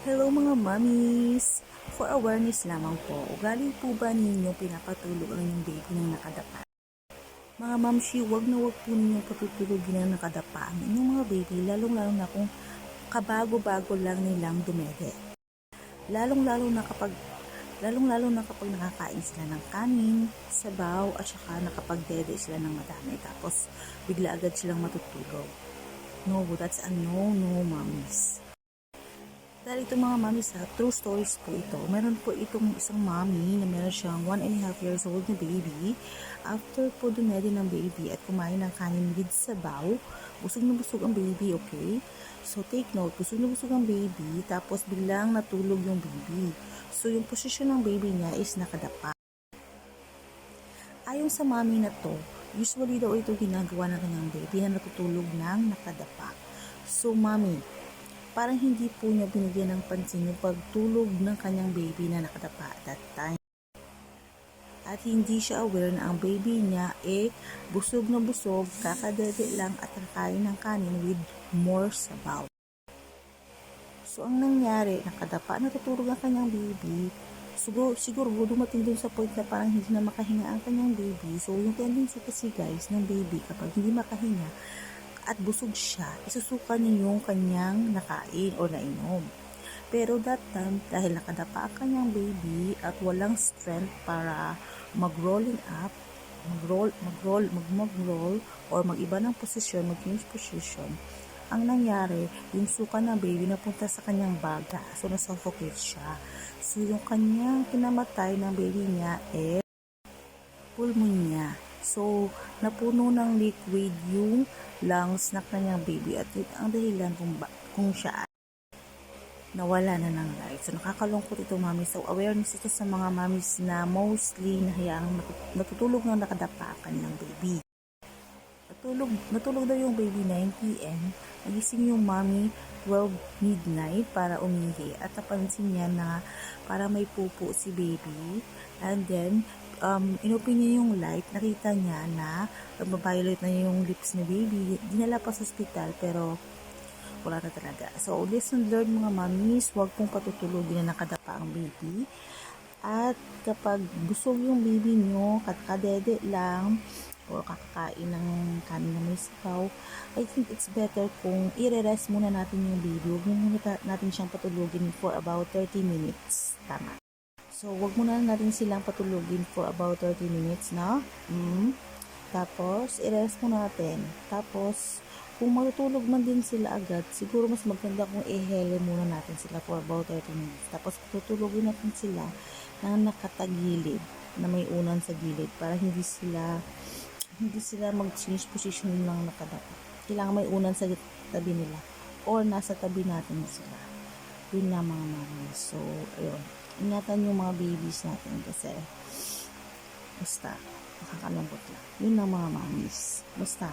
Hello mga mommies! For awareness lamang po, ugali po ba ninyong pinapatulog ang inyong baby ng nakadapa? Mga mamshi, wag na wag po ninyong patutulogin ng nakadapa ang inyong mga baby, lalong-lalo na kung kabago-bago lang nilang dumede. Lalong-lalo na kapag nakakain sila ng kanin, sabaw, at saka nakapagdede sila ng madami, tapos bigla agad silang matutulog. No, that's a no-no, mommies. Dahil itong mga mami sa true stories po ito, meron po itong isang mami na meron siyang 1.5 years old na baby. After po dumedi ng baby at kumain ng kanin with sabaw, busog na busog ang baby, okay? So take note, busog na busog ang baby, tapos biglang natulog yung baby. So yung posisyon ng baby niya is nakadapa. Ayon sa mami na to, usually daw ito ginagawa ng kanyang baby na natutulog ng nakadapa. So mami, parang hindi po niya binigyan ng pansin yung pagtulog ng kanyang baby na nakadapa at that time. At hindi siya aware na ang baby niya busog na busog, kakadede lang at kakain ng kanin with more sabaw. So ang nangyari, nakadapa, natutulog ang kanyang baby. Siguro dumating dun sa point na parang hindi na makahinga ang kanyang baby. So yung tendency kasi guys ng baby kapag hindi makahinga at busog siya, isusuka niya yung kanyang nakain o nainom. Pero that time, dahil nakadapa ang kanyang baby at walang strength para mag-rolling up, mag-roll, or mag-iba ng posisyon, mag-change position, ang nangyari, yung suka ng baby napunta sa kanyang baga. So, nasuffocate siya. So, yung kanyang kinamatay ng baby niya pulmonya. So, napuno ng liquid yung lungs na kanyang baby at yun ang dahilan kung siya nawala na ng life. So, nakakalungkot ito, mami. So, awareness ito sa mga mamis na mostly nahayaang natutulog ng nakadapa kanyang baby. Natulog daw yung baby 9 p.m. Nagising yung mami 12 midnight para umihi at napansin niya na para may pupo si baby. And then, inopen niya yung light, nakita niya na nagbabiolate na yung lips ni baby. Dinala pa sa hospital pero wala na talaga. So, lesson learned mga mamis, huwag pong patutulogin na nakadapa ang baby. At kapag busog yung baby nyo, kadede lang, o kakakain ng kanin na may sabaw, I think it's better kung i-rest muna natin yung baby. Huwag muna natin siyang patulogin for about 30 minutes. Tama. So, wag muna natin silang patulogin for about 30 minutes, no? Tapos, i-rest muna natin. Tapos, kung matutulog man din sila agad, siguro mas maganda kung i-hele muna natin sila for about 30 minutes. Tapos, tutulogin natin sila na nakatagilid, na may unan sa gilid, para hindi sila mag-change position lang nakadapa. Kailangan may unan sa tabi nila or nasa tabi natin sila. Yun na mga mami. So, ayun. Ingatan yung mga babies natin kasi basta nakakalungkot lang. Yun na mga mamis. Basta